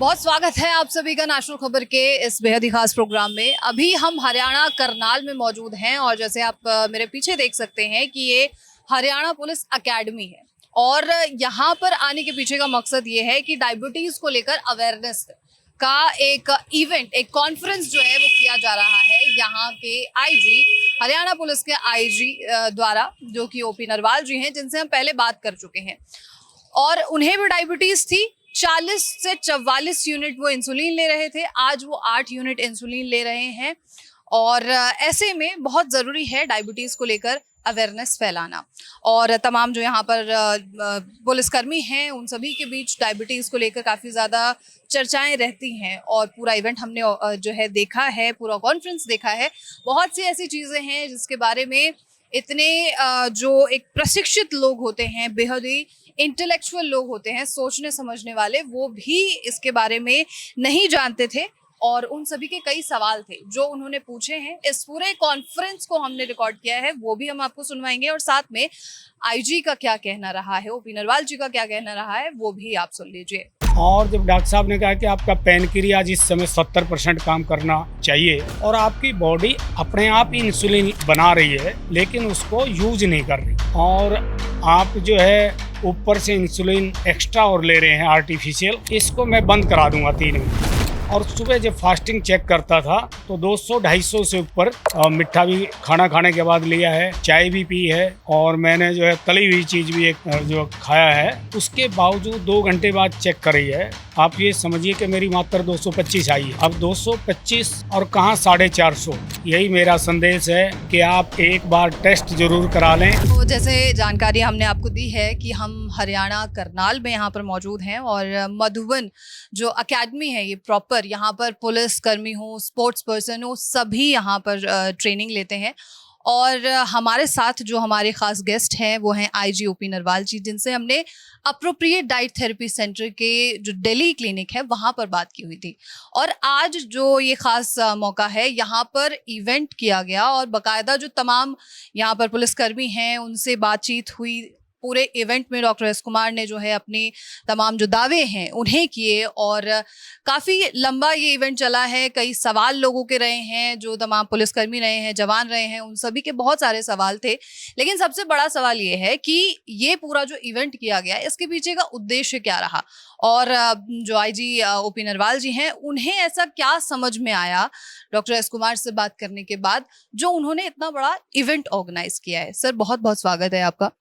बहुत स्वागत है आप सभी का नेशनल खबर के इस बेहद ही खास प्रोग्राम में। अभी हम हरियाणा करनाल में मौजूद हैं और जैसे आप मेरे पीछे देख सकते हैं कि ये हरियाणा पुलिस एकेडमी है और यहाँ पर आने के पीछे का मकसद ये है कि डायबिटीज को लेकर अवेयरनेस का एक इवेंट, एक कॉन्फ्रेंस जो है वो किया जा रहा है यहाँ के आईजी, हरियाणा पुलिस के आईजी द्वारा, जो कि ओपी नरवाल जी हैं, जिनसे हम पहले बात कर चुके हैं और उन्हें भी डायबिटीज थी। 40 से 44 यूनिट वो इंसुलिन ले रहे थे, आज वो 8 यूनिट इंसुलिन ले रहे हैं और ऐसे में बहुत ज़रूरी है डायबिटीज़ को लेकर अवेयरनेस फैलाना। और तमाम जो यहाँ पर पुलिसकर्मी हैं उन सभी के बीच डायबिटीज़ को लेकर काफ़ी ज़्यादा चर्चाएं रहती हैं और पूरा इवेंट हमने जो है देखा है, पूरा कॉन्फ्रेंस देखा है। बहुत सी ऐसी चीज़ें हैं जिसके बारे में इतने जो एक प्रशिक्षित लोग होते हैं, बेहद ही इंटेलेक्चुअल लोग होते हैं, सोचने समझने वाले, वो भी इसके बारे में नहीं जानते थे और उन सभी के कई सवाल थे जो उन्होंने पूछे हैं। इस पूरे कॉन्फ्रेंस को हमने रिकॉर्ड किया है, वो भी हम आपको सुनवाएंगे और साथ में आईजी का क्या कहना रहा है, ओपी नरवाल जी का क्या कहना रहा है, वो भी आप सुन लीजिए। और जब डॉक्टर साहब ने कहा कि आपका पैनक्रियाज इस समय 70% काम करना चाहिए और आपकी बॉडी अपने आप इंसुलिन बना रही है लेकिन उसको यूज नहीं कर रही और आप जो है ऊपर से इंसुलिन एक्स्ट्रा और ले रहे हैं आर्टिफिशियल, इसको मैं बंद करा दूंगा 3 महीने। और सुबह जब फास्टिंग चेक करता था तो 200-250 से ऊपर मिठा भी खाना खाने के बाद लिया है, चाय भी पी है और मैंने जो है तली हुई चीज़ भी एक जो खाया है। उसके बावजूद 2 घंटे बाद चेक कर रही है, आप ये समझिए कि मेरी मात्रा 225 आई है। अब 225 और कहाँ 450। यही मेरा संदेश है कि आप एक बार टेस्ट जरूर करा लें। तो जैसे जानकारी हमने आपको दी है कि हम हरियाणा करनाल में यहाँ पर मौजूद हैं और मधुबन जो अकेडमी है, ये प्रॉपर यहाँ पर पुलिस कर्मी हो, स्पोर्ट्स पर्सन हो, सभी यहाँ पर ट्रेनिंग लेते हैं। और हमारे साथ जो हमारे खास गेस्ट हैं वो हैं आईजी ओपी नरवाल जी, जिनसे हमने अप्रोप्रिएट डाइट थेरेपी सेंटर के जो दिल्ली क्लिनिक है वहाँ पर बात की हुई थी। और आज जो ये खास मौका है, यहाँ पर इवेंट किया गया और बाकायदा जो तमाम यहाँ पर पुलिसकर्मी हैं उनसे बातचीत हुई। पूरे इवेंट में डॉक्टर एस कुमार ने जो है अपनी तमाम जो दावे हैं उन्हें किए और काफ़ी लंबा ये इवेंट चला है। कई सवाल लोगों के रहे हैं, जो तमाम पुलिसकर्मी रहे हैं, जवान रहे हैं, उन सभी के बहुत सारे सवाल थे। लेकिन सबसे बड़ा सवाल ये है कि ये पूरा जो इवेंट किया गया इसके पीछे का उद्देश्य क्या रहा और जो आईजी ओपी नरवाल जी हैं उन्हें ऐसा क्या समझ में आया डॉक्टर एस कुमार से बात करने के बाद, जो उन्होंने इतना बड़ा इवेंट ऑर्गेनाइज किया है। सर, बहुत बहुत स्वागत है आपका।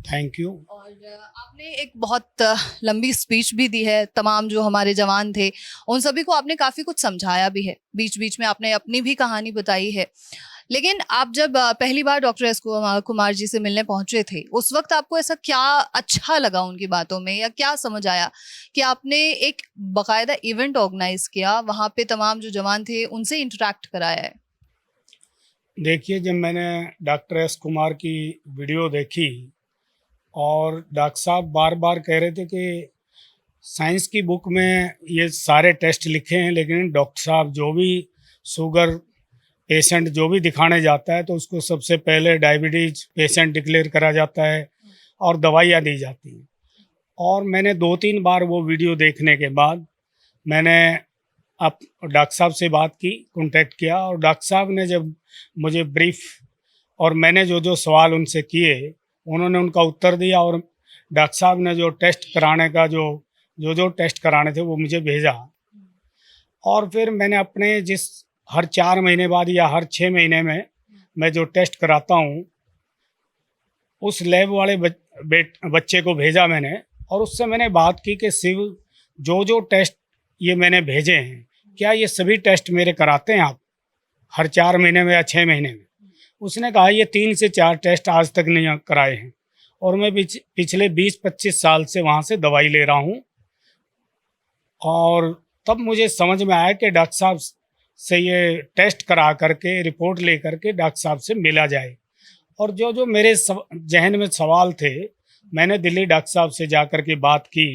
Thank you. और आपने एक बहुत लंबी स्पीच भी दी है, तमाम जो हमारे जवान थे उन सभी को आपने काफ़ी कुछ समझाया भी है, बीच बीच में आपने अपनी भी कहानी बताई है। लेकिन आप जब पहली बार डॉक्टर एस कुमार जी से मिलने पहुंचे थे, उस वक्त आपको ऐसा क्या अच्छा लगा उनकी बातों में, या क्या समझ आया कि आपने एक बाकायदा इवेंट ऑर्गेनाइज किया, वहाँ पे तमाम जो जवान थे उनसे इंटरेक्ट कराया है? देखिए, जब मैंने डॉक्टर एस कुमार की वीडियो देखी और डॉक्टर साहब बार बार कह रहे थे कि साइंस की बुक में ये सारे टेस्ट लिखे हैं लेकिन डॉक्टर साहब जो भी शुगर पेशेंट जो भी दिखाने जाता है तो उसको सबसे पहले डायबिटीज पेशेंट डिक्लेयर करा जाता है और दवाइयाँ दी जाती हैं। और मैंने 2-3 बार वो वीडियो देखने के बाद मैंने अब डॉक्टर साहब से बात की, कांटेक्ट किया और डॉक्टर साहब ने जब मुझे ब्रीफ और मैंने जो जो सवाल उनसे किए उन्होंने उनका उत्तर दिया और डॉक्टर साहब ने जो टेस्ट कराने का जो टेस्ट कराने थे वो मुझे भेजा। और फिर मैंने अपने जिस हर 4 महीने बाद या हर 6 महीने में मैं जो टेस्ट कराता हूँ उस लैब वाले बच्चे को भेजा मैंने और उससे मैंने बात की कि शिव जो टेस्ट ये मैंने भेजे हैं, क्या ये सभी टेस्ट मेरे कराते हैं आप हर 4 महीने में या 6 महीने में? उसने कहा ये 3 से 4 टेस्ट आज तक नहीं कराए हैं और मैं पिछले 20-25 साल से वहाँ से दवाई ले रहा हूँ। और तब मुझे समझ में आया कि डॉक्टर साहब से ये टेस्ट करा करके रिपोर्ट ले करके डॉक्टर साहब से मिला जाए। और जो मेरे जहन में सवाल थे मैंने दिल्ली डॉक्टर साहब से जा कर के बात की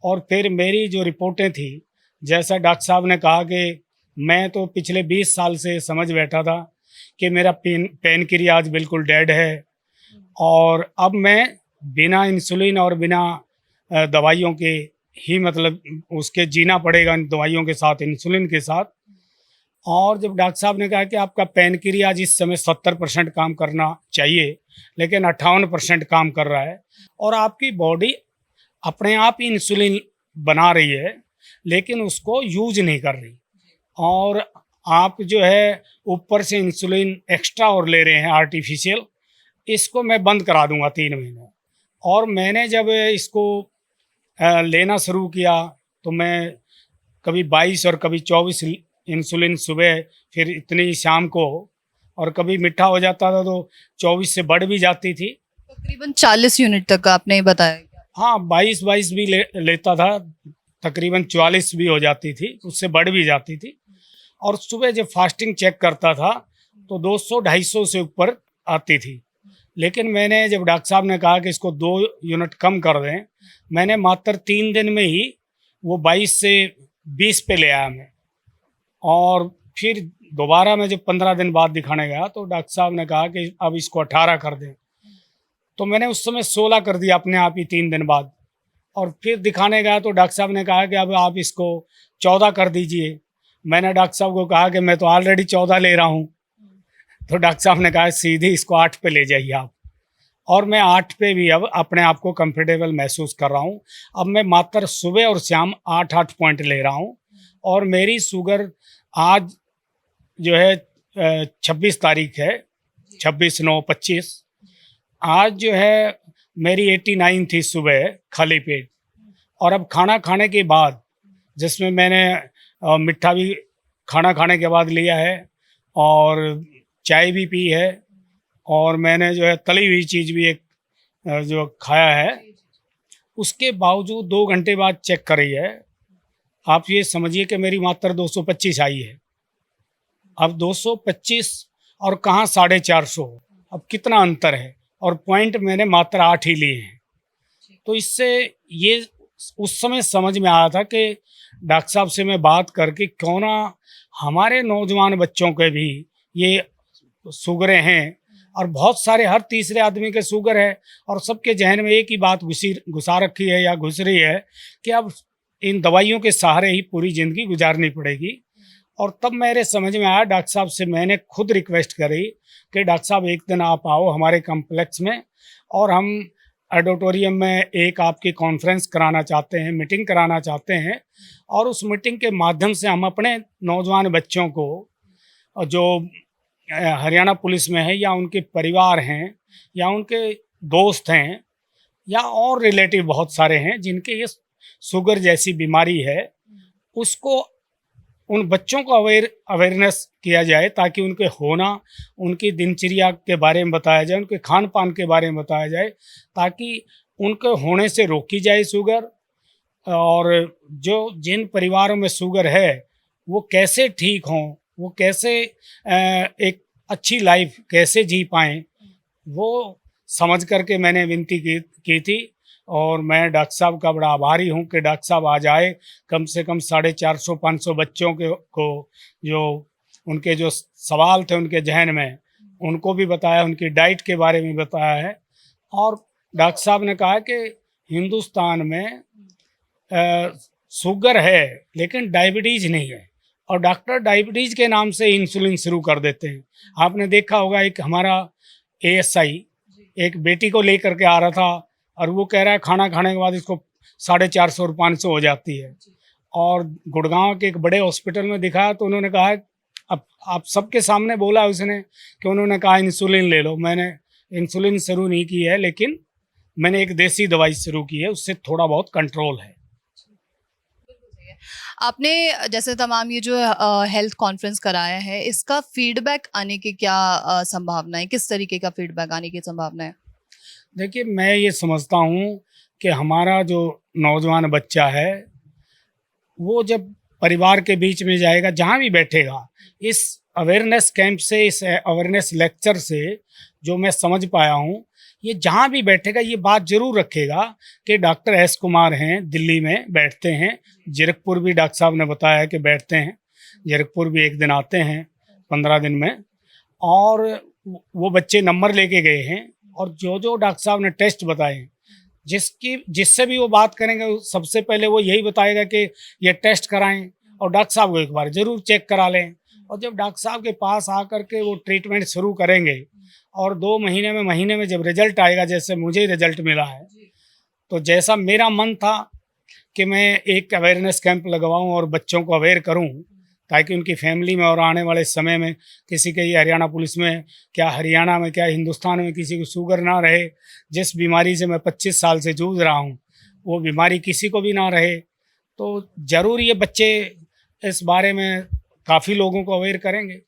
और फिर मेरी जो रिपोर्टें थी, जैसा डॉक्टर साहब ने कहा कि मैं तो पिछले 20 साल से समझ बैठा था कि मेरा पैनक्रियाज बिल्कुल डेड है और अब मैं बिना इंसुलिन और बिना दवाइयों के ही मतलब उसके जीना पड़ेगा इन दवाइयों के साथ, इंसुलिन के साथ। और जब डॉक्टर साहब ने कहा कि आपका पैनक्रियाज इस समय 70% काम करना चाहिए, लेकिन 58% काम कर रहा है, और आपकी बॉडी अपने आप ही इंसुलिन बना रही है लेकिन उसको यूज नहीं कर रही, और आप जो है ऊपर से इंसुलिन एक्स्ट्रा और ले रहे हैं आर्टिफिशियल, इसको मैं बंद करा दूंगा 3 महीने। और मैंने जब इसको लेना शुरू किया तो मैं कभी 22 और कभी 24 इंसुलिन सुबह, फिर इतनी शाम को, और कभी मीठा हो जाता था तो 24 से बढ़ भी जाती थी। तकरीबन 40 यूनिट तक आपने बताया क्या? हाँ, 22 भी लेता था, तकरीबन 44 भी हो जाती थी, उससे बढ़ भी जाती थी। और सुबह जब फास्टिंग चेक करता था तो 200-250 से ऊपर आती थी। लेकिन मैंने जब डॉक्टर साहब ने कहा कि इसको 2 यूनिट कम कर दें, मैंने मात्र 3 दिन में ही वो 22 से 20 पे ले आया मैं। और फिर दोबारा मैं जब 15 दिन बाद दिखाने गया तो डॉक्टर साहब ने कहा कि अब इसको 18 कर दें, तो मैंने उस समय 16 कर दिया अपने आप ही 3 दिन बाद। और फिर दिखाने गया तो डॉक्टर साहब ने कहा कि अब आप इसको 14 कर दीजिए। मैंने डॉक्टर साहब को कहा कि मैं तो ऑलरेडी 14 ले रहा हूँ। तो डॉक्टर साहब ने कहा सीधे इसको 8 पे ले जाइए आप। और मैं 8 पे भी अब अपने आप को कंफर्टेबल महसूस कर रहा हूँ। अब मैं मात्र सुबह और शाम 8-8 पॉइंट ले रहा हूँ। और मेरी शुगर आज जो है 26 तारीख है, 26/9/25, आज जो है मेरी 89 थी सुबह खाली पेट। और अब खाना खाने के बाद, जिसमें मैंने मिठा भी खाना खाने के बाद लिया है और चाय भी पी है, और मैंने जो है तली हुई चीज़ भी एक जो खाया है, उसके बावजूद 2 घंटे बाद चेक करी है, आप ये समझिए कि मेरी मात्र 225 आई है। अब 225 और कहाँ 450, अब कितना अंतर है। और पॉइंट मैंने मात्र 8 ही लिए हैं। तो इससे ये उस समय समझ में आया था कि डॉक्टर साहब से मैं बात करके क्यों ना हमारे नौजवान बच्चों के भी ये शुगरें हैं, और बहुत सारे हर तीसरे आदमी के शुगर है, और सबके जहन में एक ही बात घुसा रखी है या घुस रही है कि अब इन दवाइयों के सहारे ही पूरी ज़िंदगी गुजारनी पड़ेगी। और तब मेरे समझ में आया, डॉक्टर साहब से मैंने खुद रिक्वेस्ट करी कि डॉक्टर साहब एक दिन आप आओ हमारे कम्प्लेक्स में, और हम ऑडिटोरियम में एक आपकी कॉन्फ्रेंस कराना चाहते हैं, मीटिंग कराना चाहते हैं। और उस मीटिंग के माध्यम से हम अपने नौजवान बच्चों को जो हरियाणा पुलिस में है, या उनके परिवार हैं, या उनके दोस्त हैं, या और रिलेटिव बहुत सारे हैं जिनके ये शुगर जैसी बीमारी है, उसको उन बच्चों को अवेयरनेस किया जाए, ताकि उनके होना, उनकी दिनचर्या के बारे में बताया जाए, उनके खान पान के बारे में बताया जाए, ताकि उनके होने से रोकी जाए शुगर। और जो जिन परिवारों में शुगर है वो कैसे ठीक हों, वो कैसे एक अच्छी लाइफ कैसे जी पाएँ, वो समझ करके मैंने विनती की थी। और मैं डॉक्टर साहब का बड़ा आभारी हूँ कि डॉक्टर साहब आज आए, कम से कम 450-500 बच्चों को जो उनके जो सवाल थे उनके जहन में, उनको भी बताया, उनकी डाइट के बारे में बताया है। और डॉक्टर साहब ने कहा कि हिंदुस्तान में शुगर है लेकिन डायबिटीज़ नहीं है, और डॉक्टर डायबिटीज़ के नाम से इंसुलिन शुरू कर देते हैं। आपने देखा होगा, एक हमारा ASI एक बेटी को लेकर के आ रहा था, और वो कह रहा है खाना खाने के बाद इसको 450 और 500 हो जाती है। और गुड़गांव के एक बड़े हॉस्पिटल में दिखाया तो उन्होंने कहा, अब आप सबके सामने बोला उसने कि उन्होंने कहा इंसुलिन ले लो। मैंने इंसुलिन शुरू नहीं की है, लेकिन मैंने एक देसी दवाई शुरू की है, उससे थोड़ा बहुत कंट्रोल है। आपने जैसे तमाम ये जो हेल्थ कॉन्फ्रेंस कराया है, इसका फीडबैक आने की क्या संभावना है? किस तरीके का फीडबैक आने की संभावना है? देखिए, मैं ये समझता हूँ कि हमारा जो नौजवान बच्चा है वो जब परिवार के बीच में जाएगा, जहाँ भी बैठेगा, इस अवेयरनेस कैंप से, इस अवेयरनेस लेक्चर से जो मैं समझ पाया हूँ, ये जहाँ भी बैठेगा ये बात ज़रूर रखेगा कि डॉक्टर S कुमार हैं, दिल्ली में बैठते हैं, जीरकपुर भी डॉक्टर साहब ने बताया कि बैठते हैं, जीरकपुर भी एक दिन आते हैं 15 दिन में। और वो बच्चे नंबर लेके गए हैं, और जो जो डॉक्टर साहब ने टेस्ट बताए जिससे भी वो बात करेंगे सबसे पहले वो यही बताएगा कि ये टेस्ट कराएं और डॉक्टर साहब को एक बार ज़रूर चेक करा लें। और जब डॉक्टर साहब के पास आकर के वो ट्रीटमेंट शुरू करेंगे और 2 महीने में जब रिजल्ट आएगा, जैसे मुझे रिजल्ट मिला है, तो जैसा मेरा मन था कि मैं एक अवेयरनेस कैंप लगवाऊं और बच्चों को अवेयर करूं, ताकि उनकी फैमिली में और आने वाले समय में किसी के, ये हरियाणा पुलिस में क्या, हरियाणा में क्या, हिंदुस्तान में किसी को शुगर ना रहे। जिस बीमारी से मैं 25 साल से जूझ रहा हूँ वो बीमारी किसी को भी ना रहे। तो ज़रूर ये बच्चे इस बारे में काफ़ी लोगों को अवेयर करेंगे।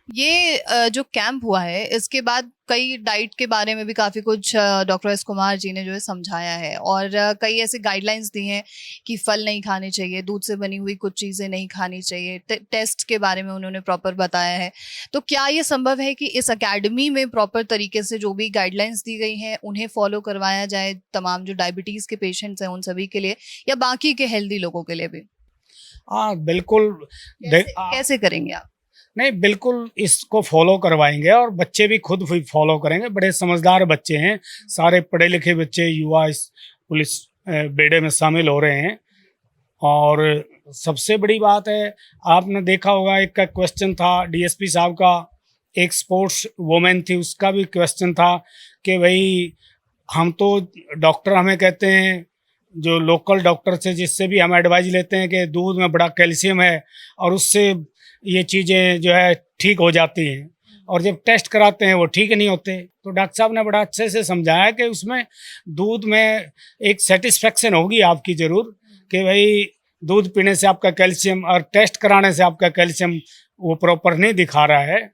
ये जो कैंप हुआ है इसके बाद कई डाइट के बारे में भी काफ़ी कुछ डॉक्टर एस कुमार जी ने जो है समझाया है, और कई ऐसे गाइडलाइंस दी हैं कि फल नहीं खाने चाहिए, दूध से बनी हुई कुछ चीज़ें नहीं खानी चाहिए, टेस्ट के बारे में उन्होंने प्रॉपर बताया है। तो क्या ये संभव है कि इस अकेडमी में प्रॉपर तरीके से जो भी गाइडलाइंस दी गई हैं उन्हें फॉलो करवाया जाए, तमाम जो डायबिटीज़ के पेशेंट्स हैं उन सभी के लिए, या बाकी के हेल्दी लोगों के लिए भी? हाँ बिल्कुल। कैसे करेंगे आप? नहीं, बिल्कुल इसको फॉलो करवाएंगे और बच्चे भी खुद भी फॉलो करेंगे। बड़े समझदार बच्चे हैं, सारे पढ़े लिखे बच्चे युवा इस पुलिस बेड़े में शामिल हो रहे हैं। और सबसे बड़ी बात है, आपने देखा होगा एक का क्वेश्चन था डीएसपी साहब का, एक स्पोर्ट्स वुमेन थी, उसका भी क्वेश्चन था कि भाई हम तो डॉक्टर हमें कहते हैं, जो लोकल डॉक्टर से जिससे भी हम एडवाइस लेते हैं कि दूध में बड़ा कैल्शियम है और उससे ये चीज़ें जो है ठीक हो जाती हैं, और जब टेस्ट कराते हैं वो ठीक नहीं होते। तो डॉक्टर साहब ने बड़ा अच्छे से समझाया कि उसमें दूध में एक सेटिस्फेक्शन होगी आपकी ज़रूर, कि भाई दूध पीने से आपका कैल्शियम और टेस्ट कराने से आपका कैल्शियम वो प्रॉपर नहीं दिखा रहा है।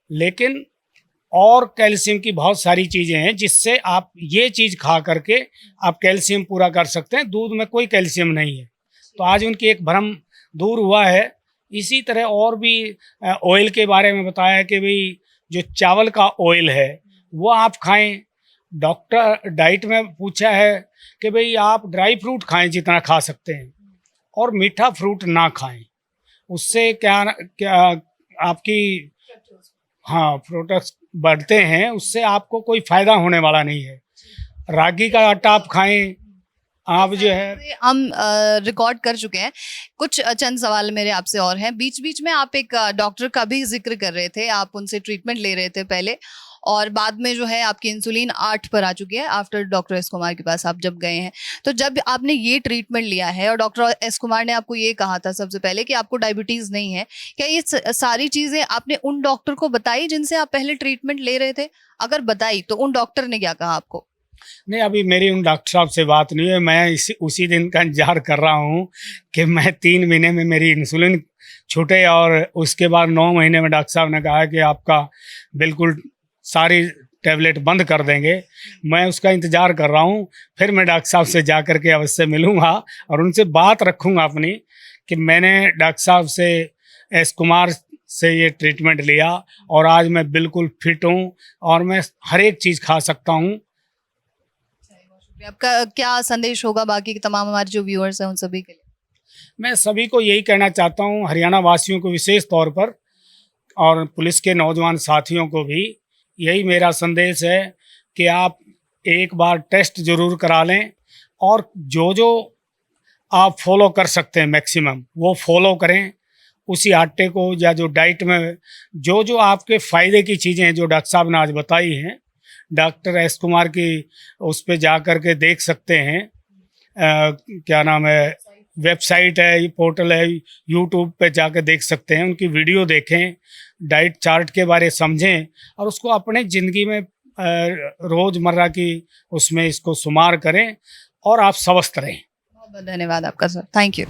लेकिन और कैल्शियम की बहुत सारी चीज़ें हैं जिससे आप ये चीज़ खा करके आप कैल्शियम पूरा कर सकते हैं। दूध में कोई कैल्शियम नहीं है। तो आज उनकी एक भ्रम दूर हुआ है। इसी तरह और भी ऑयल के बारे में बताया कि भाई जो चावल का ऑयल है वो आप खाएं। डॉक्टर डाइट में पूछा है कि भाई आप ड्राई फ्रूट खाएं जितना खा सकते हैं, और मीठा फ्रूट ना खाएं। उससे क्या क्या आपकी प्रोडक्ट्स बढ़ते हैं, उससे आपको कोई फ़ायदा होने वाला नहीं है। रागी का आटा आप खाएं। आप जो है, हम रिकॉर्ड कर चुके हैं। कुछ चंद सवाल मेरे आपसे और हैं। बीच बीच में आप एक डॉक्टर का भी जिक्र कर रहे थे, आप उनसे ट्रीटमेंट ले रहे थे पहले, और बाद में जो है आपकी इंसुलिन 8 पर आ चुकी है आफ्टर डॉक्टर एस कुमार के पास आप जब गए हैं। तो जब आपने ये ट्रीटमेंट लिया है और डॉक्टर एस कुमार ने आपको ये कहा था सबसे पहले कि आपको डायबिटीज़ नहीं है, क्या ये सारी चीज़ें आपने उन डॉक्टर को बताई जिनसे आप पहले ट्रीटमेंट ले रहे थे? अगर बताई तो उन डॉक्टर ने क्या कहा आपको? नहीं, अभी मेरी उन डॉक्टर साहब से बात नहीं है। मैं उसी दिन का इंतजार कर रहा हूँ कि मैं 3 महीने में मेरी इंसुलिन छूटे, और उसके बाद 9 महीने में डॉक्टर साहब ने कहा कि आपका बिल्कुल सारी टैबलेट बंद कर देंगे। मैं उसका इंतज़ार कर रहा हूँ। फिर मैं डॉक्टर साहब से जा कर के अवश्य मिलूँगा और उनसे बात रखूँगा अपनी, कि मैंने डॉक्टर साहब से, एस कुमार से ये ट्रीटमेंट लिया और आज मैं बिल्कुल फिट हूँ और मैं हर एक चीज़ खा सकता हूँ। आपका क्या संदेश होगा बाकी के तमाम हमारे जो व्यूअर्स हैं उन सभी के लिए? मैं सभी को यही कहना चाहता हूँ, हरियाणा वासियों को विशेष तौर पर, और पुलिस के नौजवान साथियों को भी यही मेरा संदेश है कि आप एक बार टेस्ट ज़रूर करा लें, और जो जो आप फॉलो कर सकते हैं मैक्सिमम वो फॉलो करें। उसी आटे को या जो डाइट में जो जो आपके फ़ायदे की चीज़ें हैं जो डॉक्टर साहब ने आज बताई हैं, डॉक्टर एस कुमार की उस पे जा कर के देख सकते हैं। क्या नाम है, वेबसाइट है, पोर्टल है, यूट्यूब पे जाकर देख सकते हैं। उनकी वीडियो देखें, डाइट चार्ट के बारे समझें और उसको अपने ज़िंदगी में रोज़मर्रा की उसमें इसको शुमार करें और आप स्वस्थ रहें। बहुत बहुत धन्यवाद आपका सर, थैंक यू।